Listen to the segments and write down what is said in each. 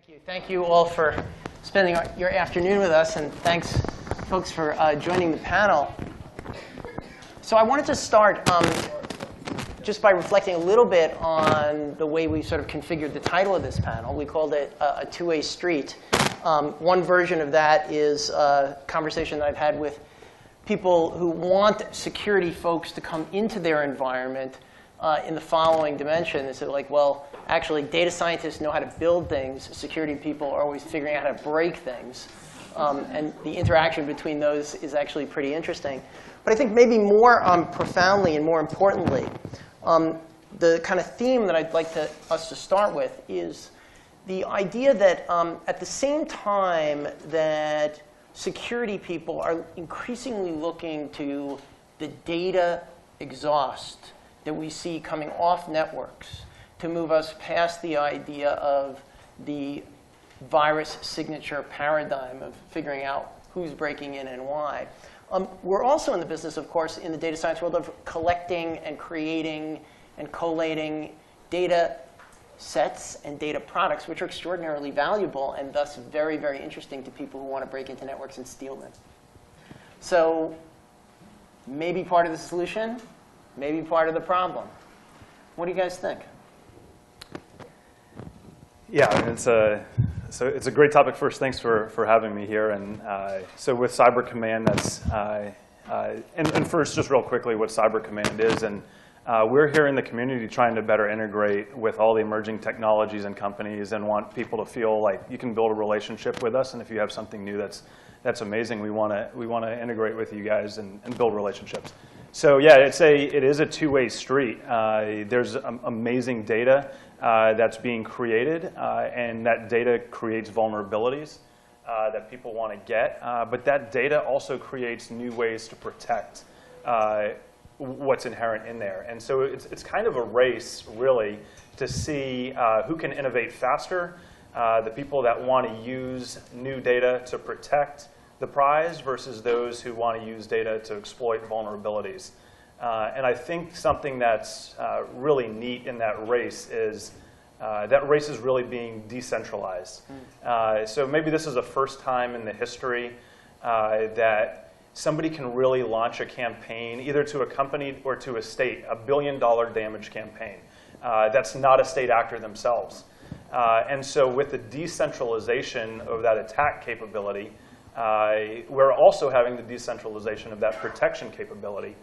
Thank you. Thank you all for spending your afternoon with us, and thanks, folks, for joining the panel. So I wanted to start just by reflecting a little bit on the way we sort of configured the title of this panel. We called it a two-way street. One version of that is a conversation that I've had with people who want security folks to come into their environment in the following dimension. They said, like, well, actually, data scientists know how to build things. Security people are always figuring out how to break things. And the interaction between those is actually pretty interesting. But I think maybe more profoundly and more importantly, the kind of theme that I'd like us to start with is the idea that at the same time that security people are increasingly looking to the data exhaust that we see coming off networks to move us past the idea of the virus signature paradigm of figuring out who's breaking in and why. We're also in the business, of course, in the data science world of collecting and creating and collating data sets and data products, which are extraordinarily valuable and thus very, very interesting to people who want to break into networks and steal them. So maybe part of the solution, maybe part of the problem. What do you guys think? Yeah, it's a great topic. First, thanks for having me here. And so with Cyber Command, that's and first, just real quickly, what Cyber Command is, and we're here in the community trying to better integrate with all the emerging technologies and companies, and want people to feel like you can build a relationship with us. And if you have something new that's amazing, we want to integrate with you guys and build relationships. So yeah, it is a two-way street. There's amazing data that's being created, and that data creates vulnerabilities that people want to get. But that data also creates new ways to protect what's inherent in there. And so it's kind of a race, really, to see who can innovate faster, the people that want to use new data to protect the prize versus those who want to use data to exploit vulnerabilities. And I think something that's really neat in that race is really being decentralized. So maybe this is the first time in the history that somebody can really launch a campaign, either to a company or to a state, $1 billion damage campaign. That's not a state actor themselves. And so with the decentralization of that attack capability, we're also having the decentralization of that protection capability.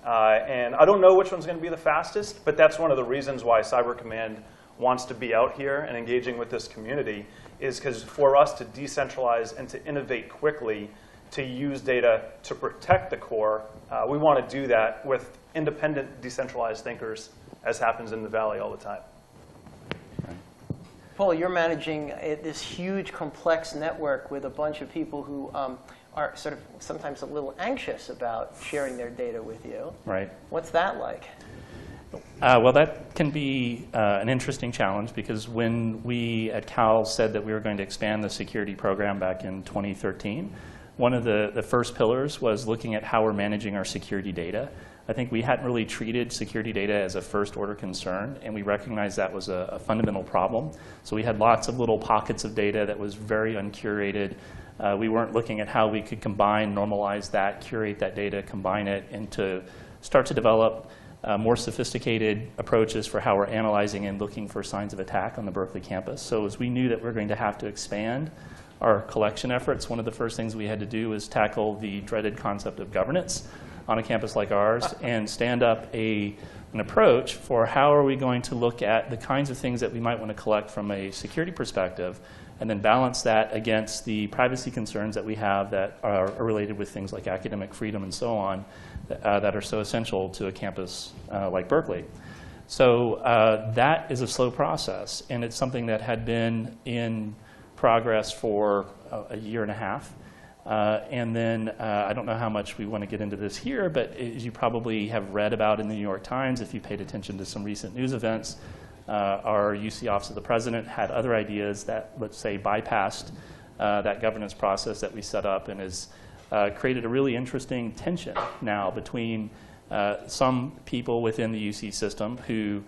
And I don't know which one's going to be the fastest, but that's one of the reasons why Cyber Command wants to be out here and engaging with this community, is because for us to decentralize and to innovate quickly, to use data to protect the core, we want to do that with independent, decentralized thinkers, as happens in the Valley all the time. Paul, you're managing this huge, complex network with a bunch of people who are sort of sometimes a little anxious about sharing their data with you. Right. What's that like? Well, that can be an interesting challenge, because when we at Cal said that we were going to expand the security program back in 2013, one of the first pillars was looking at how we're managing our security data. I think we hadn't really treated security data as a first-order concern, and we recognized that was a fundamental problem. So we had lots of little pockets of data that was very uncurated. We weren't looking at how we could combine, normalize that, curate that data, combine it, and to start to develop more sophisticated approaches for how we're analyzing and looking for signs of attack on the Berkeley campus. So as we knew that we're going to have to expand our collection efforts, one of the first things we had to do was tackle the dreaded concept of governance on a campus like ours and stand up an approach for how are we going to look at the kinds of things that we might want to collect from a security perspective, and then balance that against the privacy concerns that we have that are related with things like academic freedom and so on, that are so essential to a campus like Berkeley. So that is a slow process, and it's something that had been in progress for a year and a half. And then I don't know how much we want to get into this here, but as you probably have read about in the New York Times, if you paid attention to some recent news events, our UC Office of the President had other ideas that, let's say, bypassed that governance process that we set up, and has created a really interesting tension now between some people within the UC system who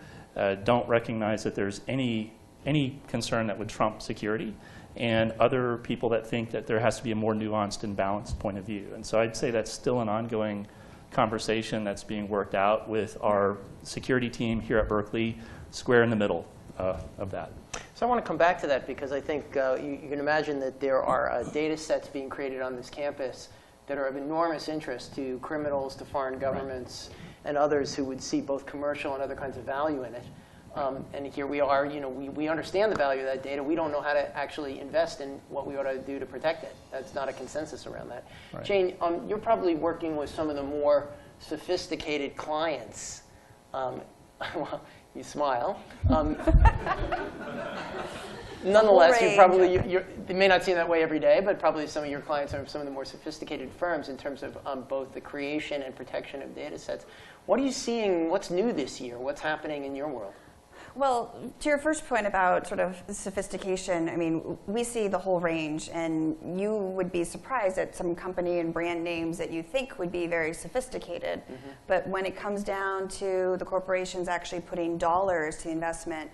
don't recognize that there's any any concern that would trump security, and other people that think that there has to be a more nuanced and balanced point of view. And so I'd say that's still an ongoing conversation that's being worked out with our security team here at Berkeley, square in the middle of that. So I want to come back to that because I think you can imagine that there are data sets being created on this campus that are of enormous interest to criminals, to foreign governments, and others who would see both commercial and other kinds of value in it. And here we are, we understand the value of that data. We don't know how to actually invest in what we ought to do to protect it. That's not a consensus around that. Right. Jane, you're probably working with some of the more sophisticated clients. Well, you smile. Nonetheless, you may not seem that way every day, but probably some of your clients are some of the more sophisticated firms in terms of both the creation and protection of data sets. What are you seeing? What's new this year? What's happening in your world? Well, to your first point about sort of sophistication, I mean, we see the whole range, and you would be surprised at some company and brand names that you think would be very sophisticated. Mm-hmm. But when it comes down to the corporations actually putting dollars to the investment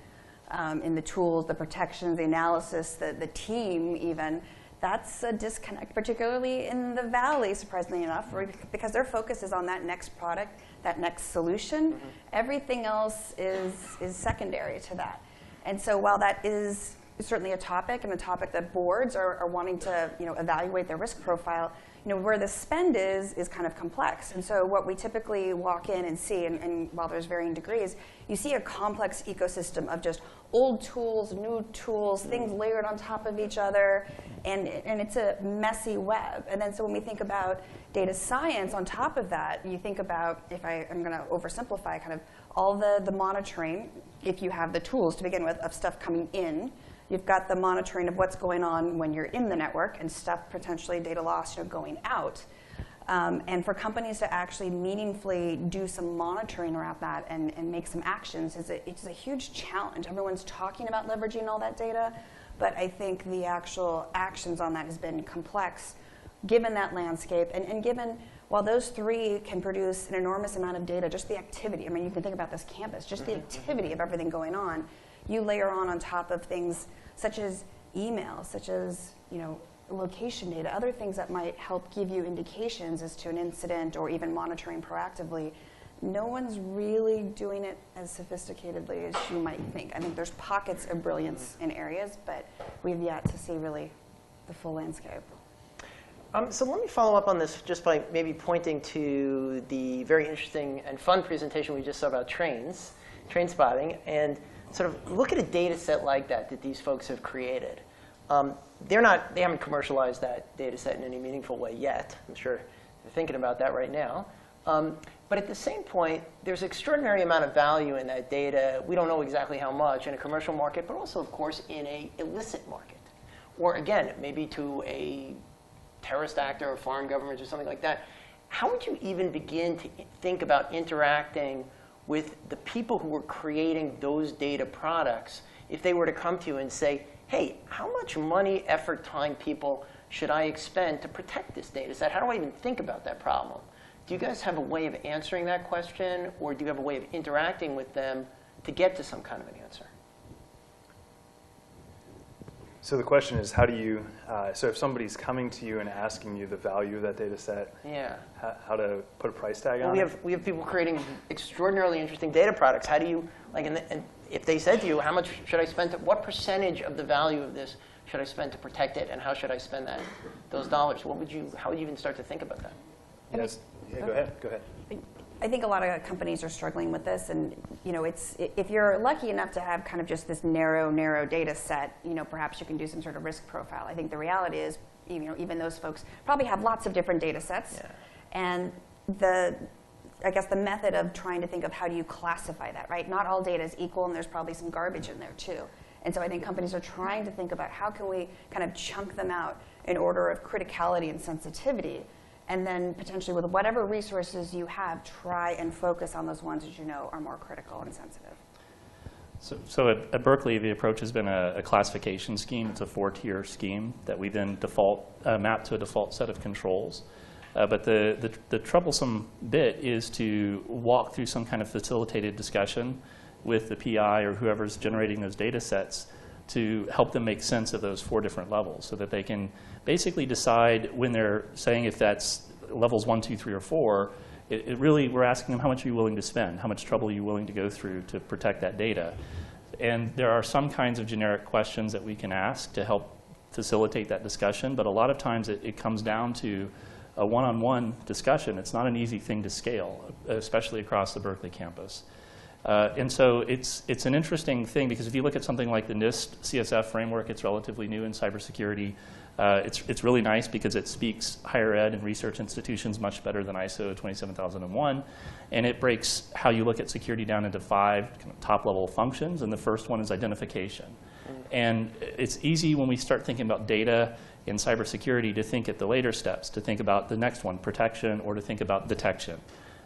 in the tools, the protections, the analysis, the team even, that's a disconnect, particularly in the Valley, surprisingly enough, because their focus is on that next product, that next solution. Mm-hmm. Everything else is secondary to that. And so while that is certainly a topic, and a topic that boards are wanting to evaluate their risk profile, where the spend is kind of complex. And so what we typically walk in and see, and while there's varying degrees, you see a complex ecosystem of just old tools, new tools, things layered on top of each other, and it's a messy web. And then so when we think about data science on top of that, you think about, I'm going to oversimplify, kind of all the monitoring, if you have the tools to begin with, of stuff coming in. You've got the monitoring of what's going on when you're in the network and stuff, potentially data loss, going out. And for companies to actually meaningfully do some monitoring around that and make some actions, it's a huge challenge. Everyone's talking about leveraging all that data, but I think the actual actions on that has been complex, given that landscape, and given, while those three can produce an enormous amount of data, just the activity. I mean, you can think about this campus, just the activity of everything going on. You layer on top of things such as email, such as location data, other things that might help give you indications as to an incident or even monitoring proactively. No one's really doing it as sophisticatedly as you might think. I think there's pockets of brilliance in areas, but we've yet to see really the full landscape. So let me follow up on this just by maybe pointing to the very interesting and fun presentation we just saw about train spotting, and sort of look at a data set like that these folks have created. They haven't commercialized that data set in any meaningful way yet. I'm sure they're thinking about that right now. But at the same point, there's an extraordinary amount of value in that data. We don't know exactly how much in a commercial market, but also, of course, in an illicit market. Or again, maybe to a terrorist actor or foreign government or something like that. How would you even begin to think about interacting with the people who are creating those data products if they were to come to you and say, hey, how much money, effort, time, people should I expend to protect this data set? How do I even think about that problem? Do you guys have a way of answering that question, or do you have a way of interacting with them to get to some kind of an answer? So the question is, how do you, so if somebody's coming to you and asking you the value of that data set, how to put a price tag on it? We have people creating extraordinarily interesting data products. How do you, and if they said to you, how much should I spend, what percentage of the value of this should I spend to protect it, and how should I spend those dollars? How would you even start to think about that? Yes. Yeah, go ahead. I think a lot of companies are struggling with this, and if you're lucky enough to have kind of just this narrow data set, perhaps you can do some sort of risk profile. I think the reality is, even those folks probably have lots of different data sets, and I guess the method of trying to think of how do you classify that, right? Not all data is equal, and there's probably some garbage in there too. And so I think companies are trying to think about how can we kind of chunk them out in order of criticality and sensitivity. And then potentially with whatever resources you have, try and focus on those ones that are more critical and sensitive. So at Berkeley, the approach has been a classification scheme. It's a 4-tier scheme that we then map to a default set of controls. But the troublesome bit is to walk through some kind of facilitated discussion with the PI or whoever's generating those data sets to help them make sense of those 4 different levels so that they can basically decide when they're saying if that's levels 1, 2, 3, or 4, it really, we're asking them how much are you willing to spend, how much trouble are you willing to go through to protect that data. And there are some kinds of generic questions that we can ask to help facilitate that discussion, but a lot of times it comes down to a one-on-one discussion. It's not an easy thing to scale, especially across the Berkeley campus. And so it's an interesting thing because if you look at something like the NIST CSF framework, it's relatively new in cybersecurity. It's really nice because it speaks higher ed and research institutions much better than ISO 27001. And it breaks how you look at security down into 5 kind of top-level functions. And the first one is identification. And it's easy when we start thinking about data in cybersecurity to think at the later steps, to think about the next one, protection, or to think about detection.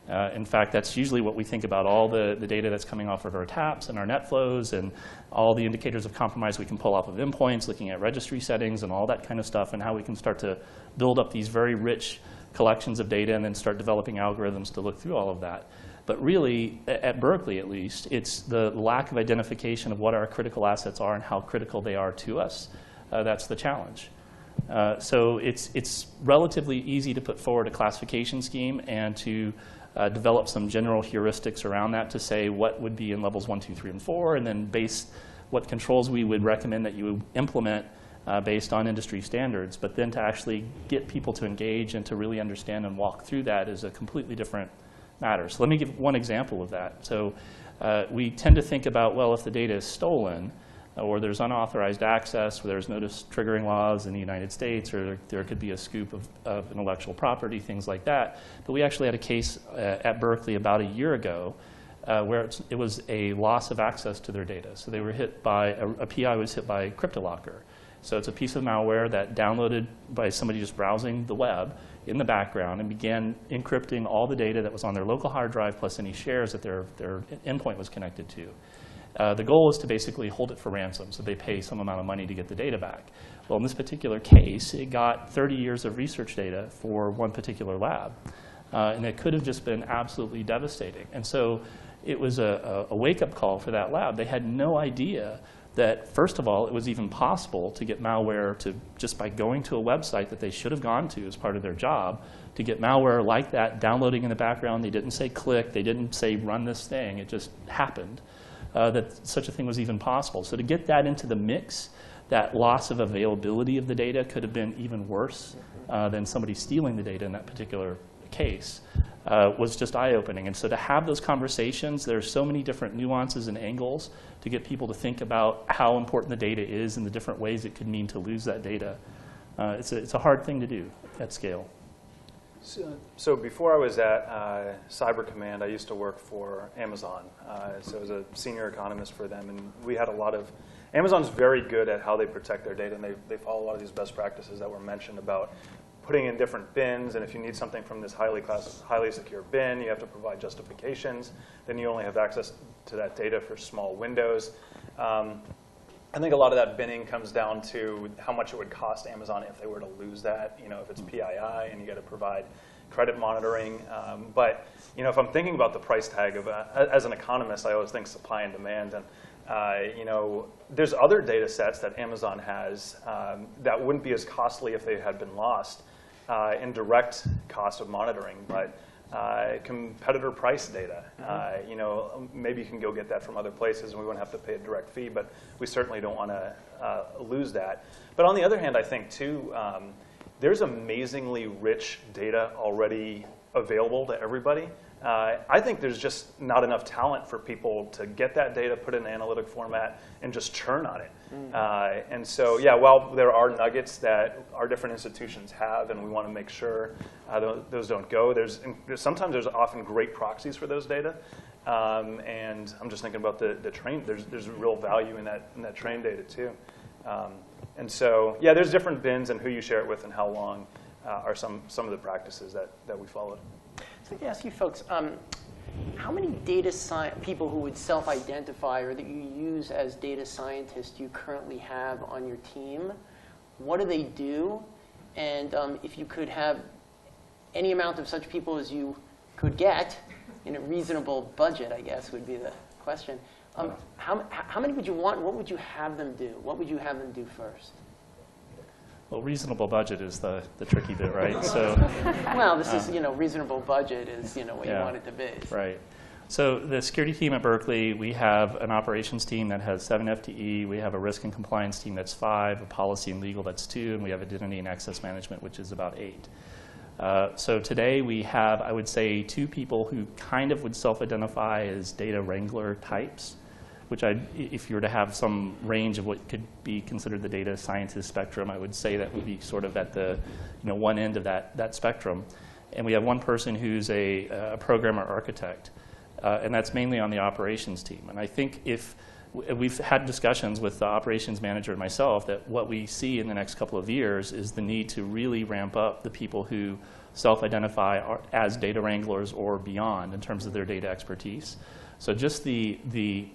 In fact, that's usually what we think about, all the data that's coming off of our taps and our net flows and all the indicators of compromise we can pull off of endpoints, looking at registry settings and all that kind of stuff, and how we can start to build up these very rich collections of data and then start developing algorithms to look through all of that. But really, at Berkeley at least, it's the lack of identification of what our critical assets are and how critical they are to us. That's the challenge. So it's relatively easy to put forward a classification scheme and to develop some general heuristics around that to say what would be in levels 1, 2, 3, and 4, and then base what controls we would recommend that you implement based on industry standards. But then to actually get people to engage and to really understand and walk through that is a completely different matter. So let me give one example of that. So we tend to think about, well, if the data is stolen, or there's unauthorized access, or there's notice triggering laws in the United States, or there could be a scoop of intellectual property, things like that. But we actually had a case at Berkeley about a year ago where it was a loss of access to their data. So they were hit by, a PI was hit by CryptoLocker. So it's a piece of malware that downloaded by somebody just browsing the web in the background and began encrypting all the data that was on their local hard drive plus any shares that their endpoint was connected to. The goal is to basically hold it for ransom, so they pay some amount of money to get the data back. Well, in this particular case, it got 30 years of research data for one particular lab. And it could have just been absolutely devastating. And so it was a wake-up call for that lab. They had no idea that, first of all, it was even possible to get malware to, just by going to a website that they should have gone to as part of their job, to get malware like that downloading in the background. They didn't say click. They didn't say run this thing. It just happened. That such a thing was even possible. So to get that into the mix, that loss of availability of the data could have been even worse than somebody stealing the data in that particular case, was just eye-opening. And so to have those conversations, there's so many different nuances and angles to get people to think about how important the data is and the different ways it could mean to lose that data. It's a hard thing to do at scale. So before I was at Cyber Command, I used to work for Amazon. So I was a senior economist for them, and we had a lot of, Amazon's very good at how they protect their data, and they follow a lot of these best practices that were mentioned about putting in different bins, and if you need something from this highly secure bin, you have to provide justifications. Then you only have access to that data for small windows. I think a lot of that binning comes down to how much it would cost Amazon if they were to lose that. You know, if it's PII and you got to provide credit monitoring. But you know, if I'm thinking about the price tag of, as an economist, I always think supply and demand. And you know, there's other data sets that Amazon has that wouldn't be as costly if they had been lost in direct cost of monitoring, but competitor price data. You know, maybe you can go get that from other places and we wouldn't have to pay a direct fee, but we certainly don't want to lose that. But on the other hand, I think too, there's amazingly rich data already available to everybody. I think there's just not enough talent for people to get that data, put it in analytic format, and just churn on it. And so, yeah, while there are nuggets that our different institutions have, and we want to make sure those don't go, sometimes there's often great proxies for those data. And I'm just thinking about the train. There's real value in that train data too. And so, yeah, there's different bins and who you share it with and how long are some of the practices that we followed. So let me ask you folks, how many data people who would self-identify or that you use as data scientists you currently have on your team? What do they do? And if you could have any amount of such people as you could get in a reasonable budget, I guess would be the question, How many would you want? What would you have them do? What would you have them do first? Well, reasonable budget is the tricky bit, right? So, well, this is, reasonable budget is, what you want it to be. Right. So the security team at Berkeley, we have an operations team that has 7 FTE. We have a risk and compliance team that's 5, a policy and legal that's 2, and we have identity and access management, which is about 8. So today we have, I would say, 2 people who kind of would self-identify as data wrangler types, which if you were to have some range of what could be considered the data scientist spectrum, I would say that would be sort of at the one end of that spectrum. And we have 1 person who's a programmer architect, and that's mainly on the operations team. And I think if we've had discussions with the operations manager and myself that what we see in the next couple of years is the need to really ramp up the people who self-identify as data wranglers or beyond in terms of their data expertise. So just the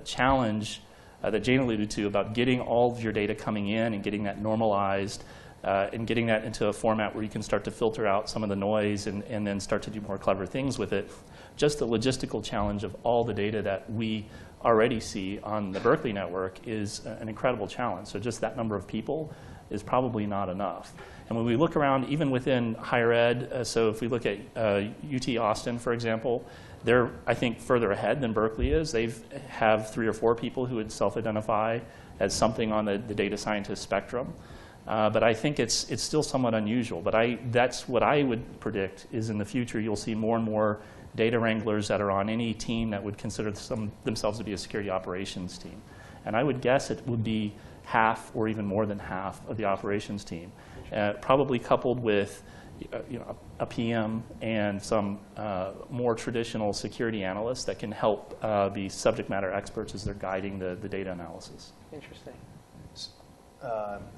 challenge that Jane alluded to about getting all of your data coming in and getting that normalized and getting that into a format where you can start to filter out some of the noise and then start to do more clever things with it. Just the logistical challenge of all the data that we already see on the Berkeley network is an incredible challenge. So just that number of people is probably not enough. And when we look around, even within higher ed, so if we look at UT Austin, for example, they're, I think, further ahead than Berkeley is. They have 3 or 4 people who would self-identify as something on the data scientist spectrum. But I think it's still somewhat unusual. But that's what I would predict is in the future you'll see more and more data wranglers that are on any team that would consider themselves to be a security operations team. And I would guess it would be half or even more than half of the operations team, probably coupled with a PM and some more traditional security analysts that can help be subject matter experts as they're guiding the data analysis. Interesting.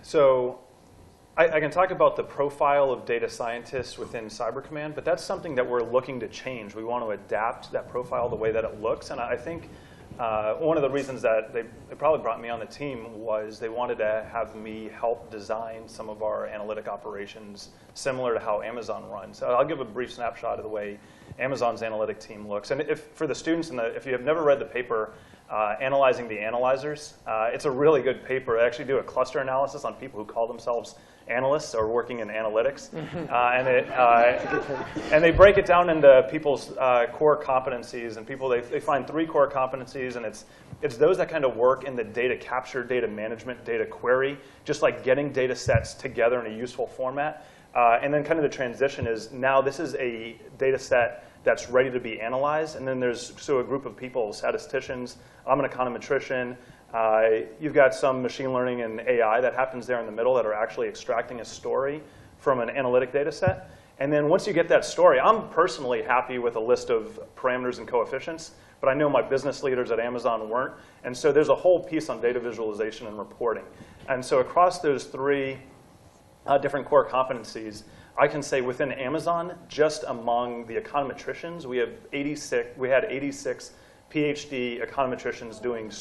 So I can talk about the profile of data scientists within Cyber Command, but that's something that we're looking to change. We want to adapt that profile the way that it looks. And I think one of the reasons that they probably brought me on the team was they wanted to have me help design some of our analytic operations similar to how Amazon runs. So I'll give a brief snapshot of the way Amazon's analytic team looks. And for the students, if you have never read the paper, Analyzing the Analyzers, it's a really good paper. They actually do a cluster analysis on people who call themselves analysts or working in analytics. And they break it down into people's core competencies. And they find 3 core competencies. And it's those that kind of work in the data capture, data management, data query, just like getting data sets together in a useful format. And then kind of the transition is now this is a data set that's ready to be analyzed. And then there's a group of people, statisticians. I'm an econometrician. You've got some machine learning and AI that happens there in the middle that are actually extracting a story from an analytic data set. And then once you get that story, I'm personally happy with a list of parameters and coefficients, but I know my business leaders at Amazon weren't. And so there's a whole piece on data visualization and reporting. And so across those 3 different core competencies, I can say within Amazon, just among the econometricians, we had 86 PhD econometricians doing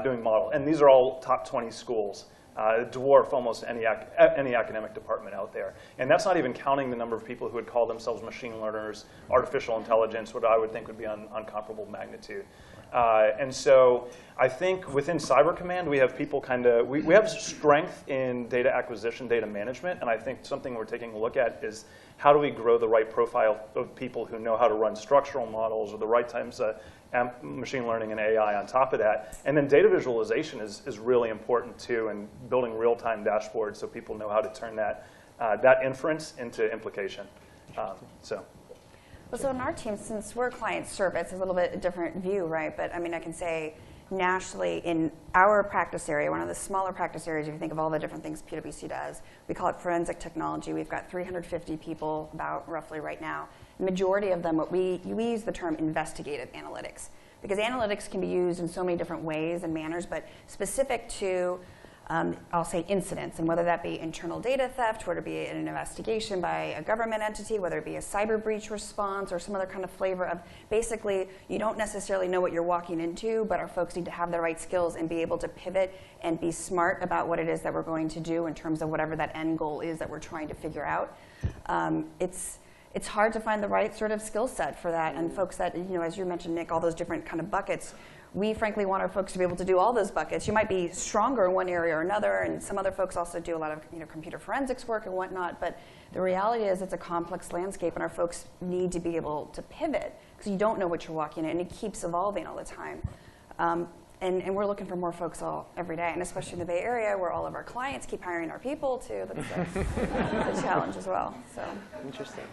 doing model. And these are all top 20 schools, dwarf almost any academic department out there. And that's not even counting the number of people who would call themselves machine learners, artificial intelligence, what I would think would be on comparable magnitude. And so I think within Cyber Command, we have people we have strength in data acquisition, data management. And I think something we're taking a look at is how do we grow the right profile of people who know how to run structural models or the right types of machine learning and AI on top of that. And then data visualization is really important too, and building real-time dashboards so people know how to turn that inference into implication. Well, so in our team, since we're client service, it's a little bit a different view, right? But I mean, I can say nationally in our practice area, one of the smaller practice areas, if you think of all the different things PwC does, we call it forensic technology. We've got 350 people about roughly right now. The majority of them, we use the term investigative analytics, because analytics can be used in so many different ways and manners, but specific to I'll say incidents, and whether that be internal data theft, whether it be an investigation by a government entity, whether it be a cyber breach response or some other kind of flavor of basically you don't necessarily know what you're walking into, but our folks need to have the right skills and be able to pivot and be smart about what it is that we're going to do in terms of whatever that end goal is that we're trying to figure out. it's hard to find the right sort of skill set for that. And folks that, as you mentioned, Nick, all those different kind of buckets, we frankly want our folks to be able to do all those buckets. You might be stronger in one area or another, and some other folks also do a lot of computer forensics work and whatnot. But the reality is it's a complex landscape, and our folks need to be able to pivot because you don't know what you're walking in, and it keeps evolving all the time. And we're looking for more folks every day, and especially in the Bay Area where all of our clients keep hiring our people too. That's a challenge as well. So Interesting.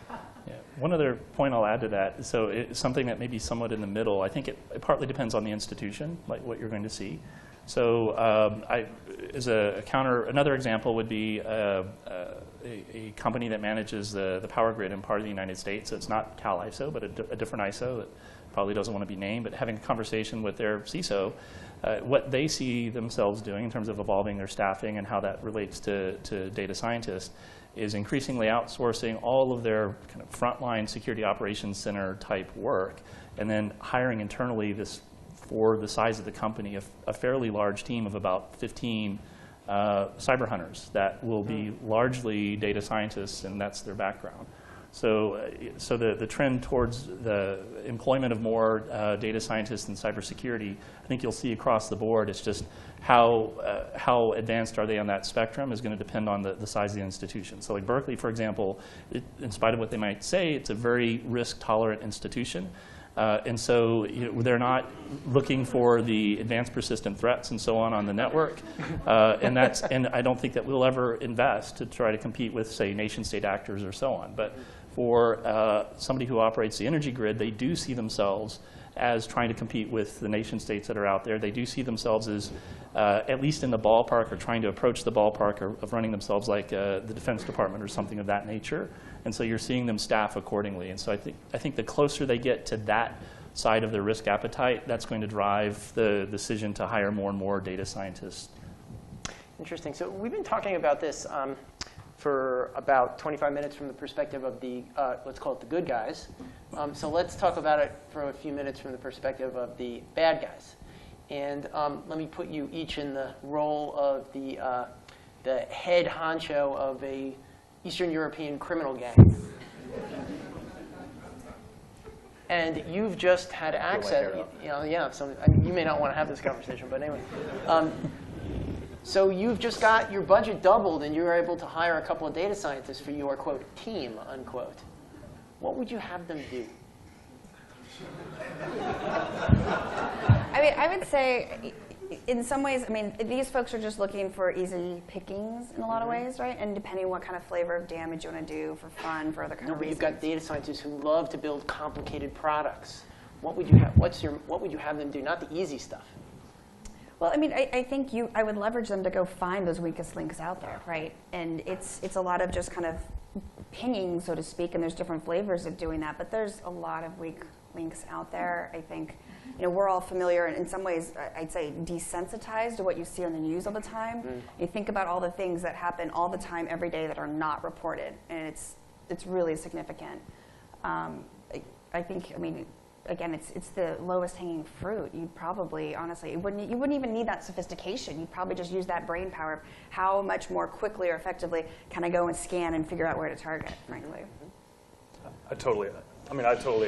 Yeah. One other point I'll add to that, so it's something that may be somewhat in the middle. I think it partly depends on the institution, like what you're going to see. So as a counter, another example would be a company that manages the power grid in part of the United States. So it's not Cal ISO, but a different ISO that probably doesn't want to be named, but having a conversation with their CISO, what they see themselves doing in terms of evolving their staffing and how that relates to data scientists is increasingly outsourcing all of their kind of frontline security operations center type work, and then hiring internally for the size of the company, a fairly large team of about 15 cyber hunters that will be largely data scientists, and that's their background. So the trend towards the employment of more data scientists in cybersecurity, I think you'll see across the board. It's just how advanced are they on that spectrum is going to depend on the size of the institution. So like Berkeley, for example, in spite of what they might say, it's a very risk-tolerant institution. And so they're not looking for the advanced persistent threats and so on the network. And I don't think that we'll ever invest to try to compete with, say, nation-state actors or so on. But for somebody who operates the energy grid, they do see themselves as trying to compete with the nation-states that are out there. They do see themselves as at least in the ballpark or trying to approach the ballpark of running themselves like the Defense Department or something of that nature. And so you're seeing them staff accordingly. And so I think the closer they get to that side of their risk appetite, that's going to drive the decision to hire more and more data scientists. Interesting. So we've been talking about this for about 25 minutes from the perspective of the, let's call it the good guys. So let's talk about it for a few minutes from the perspective of the bad guys. And let me put you each in the role of the head honcho of a Eastern European criminal gang. And you've just had access, you may not want to have this conversation, but anyway. So you've just got your budget doubled, and you're able to hire a couple of data scientists for your, quote, team, unquote. What would you have them do? I would say, in some ways, these folks are just looking for easy pickings in a lot of ways, right? And depending on what kind of flavor of damage you want to do for fun, for other kind of reasons. But you've got data scientists who love to build complicated products. What would you have? What would you have them do? Not the easy stuff. Well, I think I would leverage them to go find those weakest links out there, right? And it's a lot of just kind of pinging, so to speak, and there's different flavors of doing that. But there's a lot of weak links out there. I think we're all familiar, and in some ways, I'd say desensitized to what you see on the news all the time. You think about all the things that happen all the time, every day, that are not reported, and it's really significant. I think, again, it's the lowest hanging fruit. You'd probably, honestly, you wouldn't even need that sophistication. You'd probably just use that brain power. How much more quickly or effectively can I go and scan and figure out where to target, frankly? I totally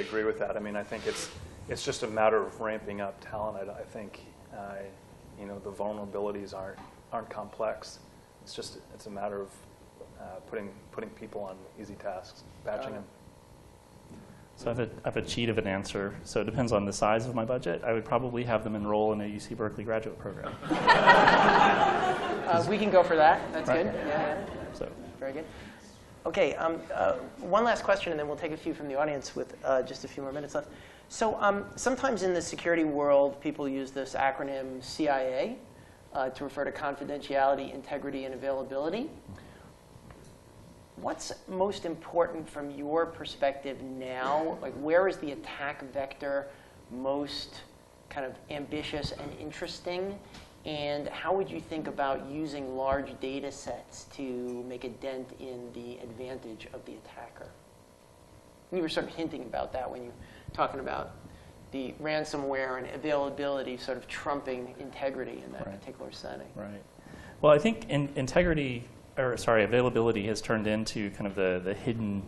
agree with that. I think it's just a matter of ramping up talent. I think the vulnerabilities aren't complex. It's a matter of putting people on easy tasks, batching them. So I have a cheat of an answer. So it depends on the size of my budget. I would probably have them enroll in a UC Berkeley graduate program. We can go for that. That's right. Good. Yeah. So. Very good. OK, one last question, and then we'll take a few from the audience with just a few more minutes left. So sometimes in the security world, people use this acronym CIA to refer to confidentiality, integrity, and availability. What's most important from your perspective now? Like, where is the attack vector most kind of ambitious and interesting? And how would you think about using large data sets to make a dent in the advantage of the attacker? You were sort of hinting about that when you were talking about the ransomware and availability sort of trumping integrity in that particular setting. Right. Well, I think availability has turned into kind of the hidden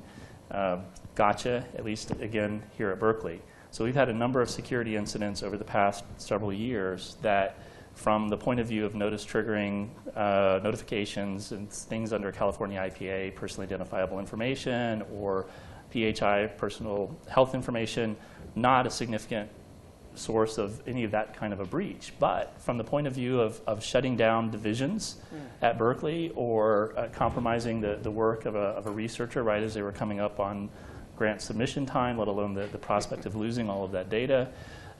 gotcha, at least again here at Berkeley. So we've had a number of security incidents over the past several years that, from the point of view of notice triggering notifications and things under California IPA, personally identifiable information, or PHI, personal health information, not a significant source of any of that kind of a breach. But from the point of view of shutting down divisions at Berkeley, or compromising the work of a researcher right as they were coming up on grant submission time, let alone the prospect of losing all of that data,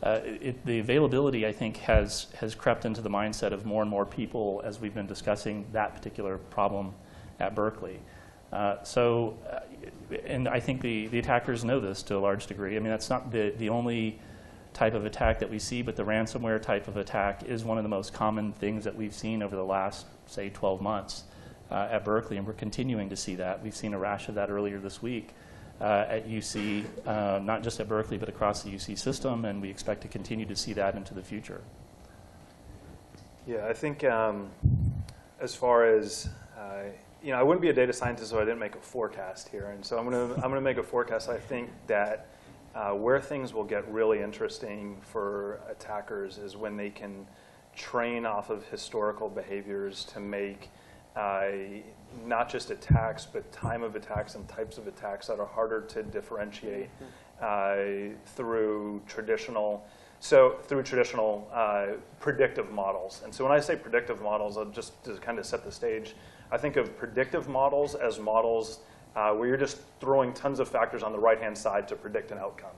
the availability, I think, has crept into the mindset of more and more people as we've been discussing that particular problem at Berkeley. And I think the attackers know this to a large degree. I mean, that's not the only type of attack that we see, but the ransomware type of attack is one of the most common things that we've seen over the last, say, 12 months at Berkeley, and we're continuing to see that. We've seen a rash of that earlier this week at UC, not just at Berkeley, but across the UC system, and we expect to continue to see that into the future. Yeah, I think as far as, I wouldn't be a data scientist if I didn't make a forecast here, and so I'm gonna make a forecast. I think that where things will get really interesting for attackers is when they can train off of historical behaviors to make not just attacks, but time of attacks and types of attacks that are harder to differentiate through traditional predictive models. And so when I say predictive models, I'll just to kind of set the stage, I think of predictive models as models where you're just throwing tons of factors on the right-hand side to predict an outcome,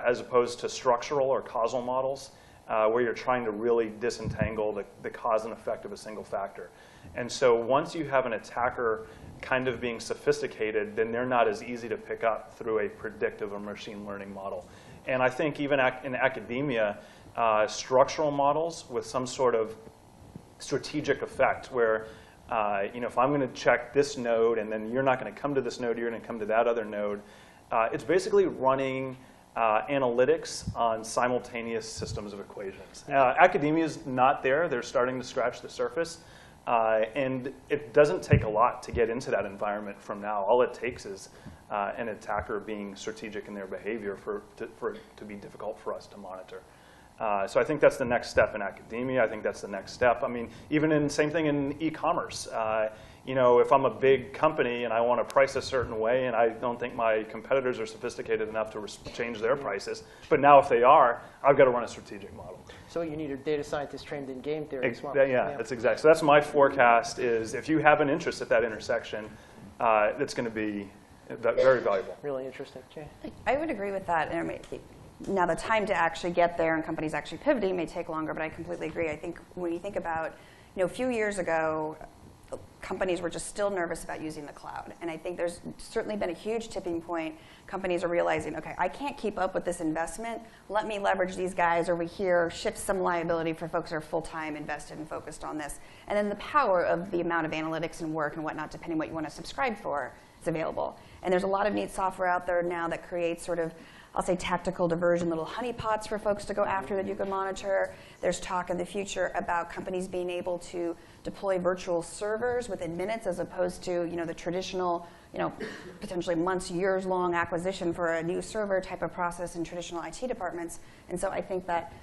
as opposed to structural or causal models, where you're trying to really disentangle the cause and effect of a single factor. And so once you have an attacker kind of being sophisticated, then they're not as easy to pick up through a predictive or machine learning model. And I think even in academia, structural models with some sort of strategic effect where if I'm going to check this node and then you're not going to come to this node, you're going to come to that other node, it's basically running analytics on simultaneous systems of equations. Academia is not there. They're starting to scratch the surface. And it doesn't take a lot to get into that environment from now. All it takes is an attacker being strategic in their behavior for it to be difficult for us to monitor. So I think that's the next step in academia. I think that's the next step. I mean, even same thing in e-commerce. If I'm a big company and I want to price a certain way and I don't think my competitors are sophisticated enough to change their prices, but now if they are, I've got to run a strategic model. So you need a data scientist trained in game theory as well. Yeah, that's exactly. So that's my forecast is if you have an interest at that intersection, that's going to be very valuable. Really interesting. Jay? I would agree with that. And now the time to actually get there and companies actually pivoting may take longer, but I completely agree. I think when you think about, a few years ago, companies were just still nervous about using the cloud. And I think there's certainly been a huge tipping point. Companies are realizing, okay, I can't keep up with this investment. Let me leverage these guys over here, shift some liability for folks who are full-time invested and focused on this. And then the power of the amount of analytics and work and whatnot, depending on what you want to subscribe for, is available. And there's a lot of neat software out there now that creates sort of, I'll say, tactical diversion, little honeypots for folks to go after that you can monitor. There's talk in the future about companies being able to deploy virtual servers within minutes as opposed to the traditional, potentially months, years-long acquisition for a new server type of process in traditional IT departments. And so I think that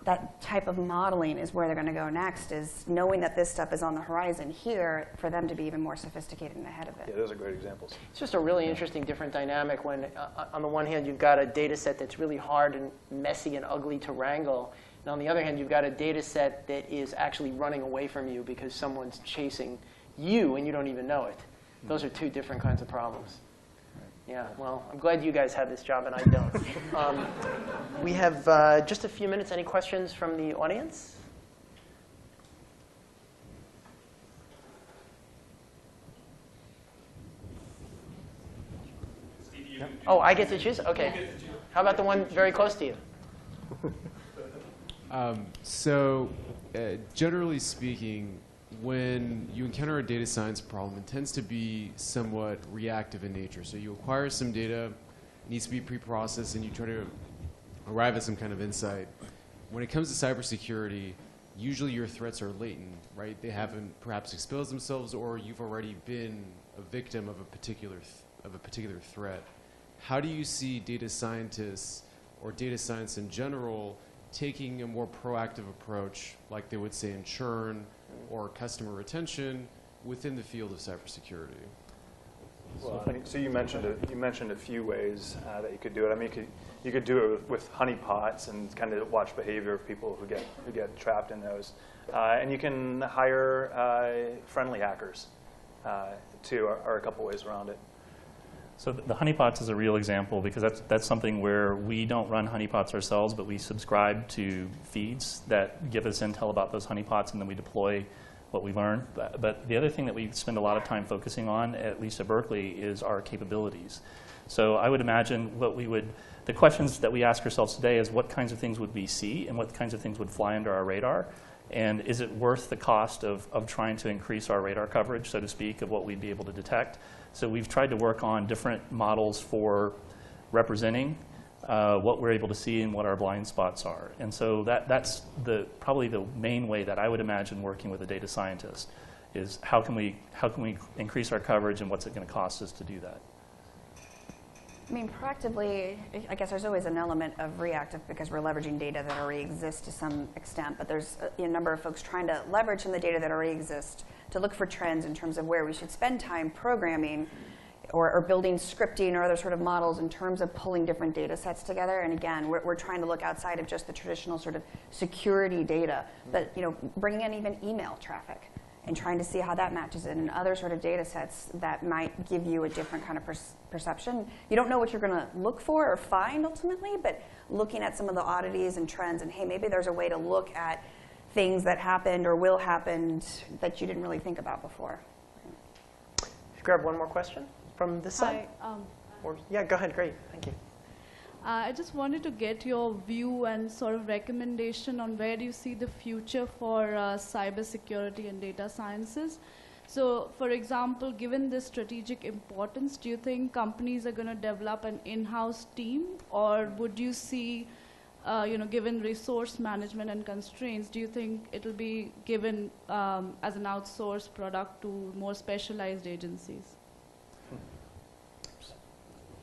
that type of modeling is where they're going to go next, is knowing that this stuff is on the horizon here for them to be even more sophisticated and ahead of it. Yeah, those are great examples. It's just a really interesting different dynamic when, on the one hand, you've got a data set that's really hard and messy and ugly to wrangle. And on the other hand, you've got a data set that is actually running away from you because someone's chasing you and you don't even know it. Those are two different kinds of problems. Yeah, well, I'm glad you guys have this job and I don't. We have just a few minutes. Any questions from the audience? No? Oh, I get to choose? OK. How about the one very close to you? Generally speaking, when you encounter a data science problem, it tends to be somewhat reactive in nature. So you acquire some data, it needs to be pre-processed, and you try to arrive at some kind of insight. When it comes to cybersecurity, usually your threats are latent, right? They haven't perhaps exposed themselves, or you've already been a victim of a particular threat. how do you see data scientists or data science in general taking a more proactive approach, like they would say in churn or customer retention, within the field of cybersecurity? Well, so you mentioned a few ways that you could do it. I mean, you could do it with honeypots and kind of watch behavior of people who get trapped in those, and you can hire friendly hackers too. Are a couple ways around it. So the honeypots is a real example, because that's something where we don't run honeypots ourselves, but we subscribe to feeds that give us intel about those honeypots, and then we deploy what we learn. But the other thing that we spend a lot of time focusing on, at least at Berkeley, is our capabilities. So I would imagine the questions that we ask ourselves today is what kinds of things would we see and what kinds of things would fly under our radar? And is it worth the cost of trying to increase our radar coverage, so to speak, of what we'd be able to detect? So we've tried to work on different models for representing what we're able to see and what our blind spots are. And so that's probably the main way that I would imagine working with a data scientist, is how can we increase our coverage, and what's it going to cost us to do that? I mean, proactively, I guess there's always an element of reactive, because we're leveraging data that already exists to some extent, but there's a number of folks trying to leverage some of the data that already exists to look for trends in terms of where we should spend time programming or building scripting or other sort of models in terms of pulling different data sets together. And again, we're trying to look outside of just the traditional sort of security data, but bringing in even email traffic and trying to see how that matches in, and other sort of data sets that might give you a different kind of perception. You don't know what you're going to look for or find ultimately, but looking at some of the oddities and trends, and hey, maybe there's a way to look at things that happened or will happen that you didn't really think about before. Grab one more question from this side. Hi. Yeah, go ahead. Great. Thank you. I just wanted to get your view and sort of recommendation on where do you see the future for cybersecurity and data sciences. So, for example, given this strategic importance, do you think companies are going to develop an in-house team, or would you see, given resource management and constraints, do you think it'll be given as an outsourced product to more specialized agencies?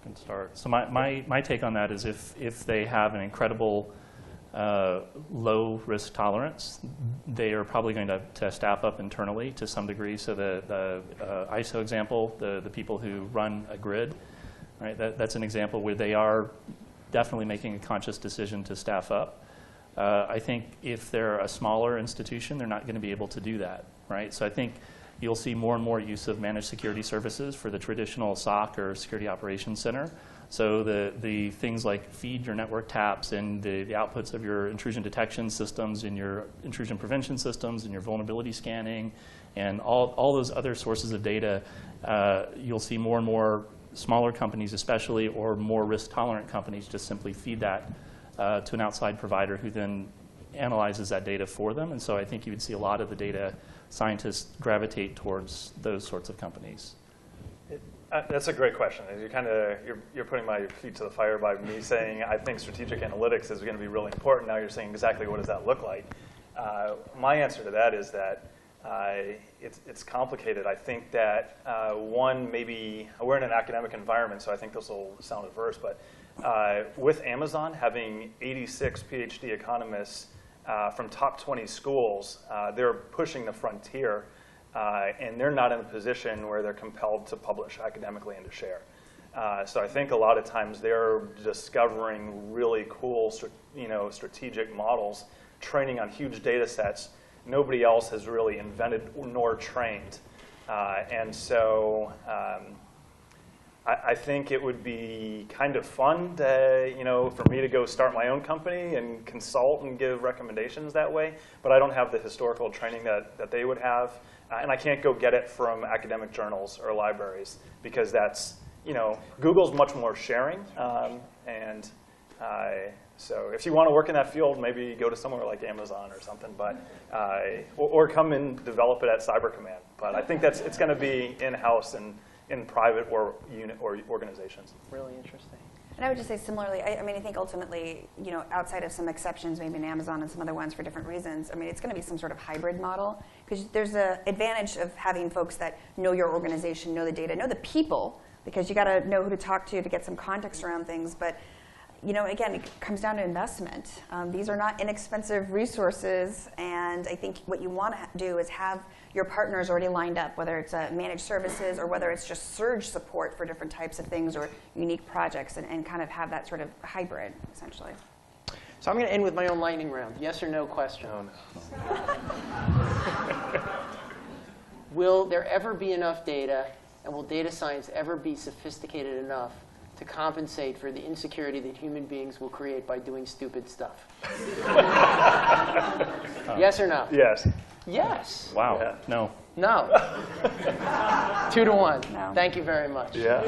Can start. So my take on that is if they have an incredible low risk tolerance, they are probably going to staff up internally to some degree. So the ISO example, the people who run a grid, right? That's an example where they are definitely making a conscious decision to staff up. I think if they're a smaller institution, they're not going to be able to do that, right? So I think you'll see more and more use of managed security services for the traditional SOC or Security Operations Center. So the things like feed your network taps and the outputs of your intrusion detection systems and your intrusion prevention systems and your vulnerability scanning and all those other sources of data, you'll see more and more smaller companies especially, or more risk tolerant companies, just simply feed that to an outside provider who then analyzes that data for them. And so I think you would see a lot of the data scientists gravitate towards those sorts of companies. That's a great question. You're putting my feet to the fire by me saying I think strategic analytics is going to be really important. Now you're saying exactly what does that look like. My answer to that is that it's complicated. I think that one, maybe we're in an academic environment, so I think this will sound adverse, but with Amazon having 86 PhD economists from top 20 schools, they're pushing the frontier, and they're not in a position where they're compelled to publish academically and to share. So I think a lot of times they're discovering really cool, strategic models, training on huge data sets. Nobody else has really invented nor trained, and so I think it would be kind of fun to, for me to go start my own company and consult and give recommendations that way. But I don't have the historical training that they would have, and I can't go get it from academic journals or libraries because that's, Google's much more sharing, and so if you want to work in that field, maybe go to somewhere like Amazon or something, but or come and develop it at Cyber Command. But I think it's going to be in-house and in private or unit or organizations. Really interesting. And I would just say similarly, I think ultimately, outside of some exceptions, maybe in Amazon and some other ones for different reasons, it's going to be some sort of hybrid model, because there's an advantage of having folks that know your organization, know the data, know the people because you got to know who to talk to get some context around things. But again, it comes down to investment. These are not inexpensive resources, and I think what you want to do is have your partners already lined up, whether it's managed services or whether it's just surge support for different types of things or unique projects, and kind of have that sort of hybrid, essentially. So I'm going to end with my own lightning round. Yes or no question. Oh, no. Will there ever be enough data, and will data science ever be sophisticated enough to compensate for the insecurity that human beings will create by doing stupid stuff? Yes or no? Yes. Yes. Wow. Yeah. No. No. 2 to 1. No. Thank you very much. Yeah.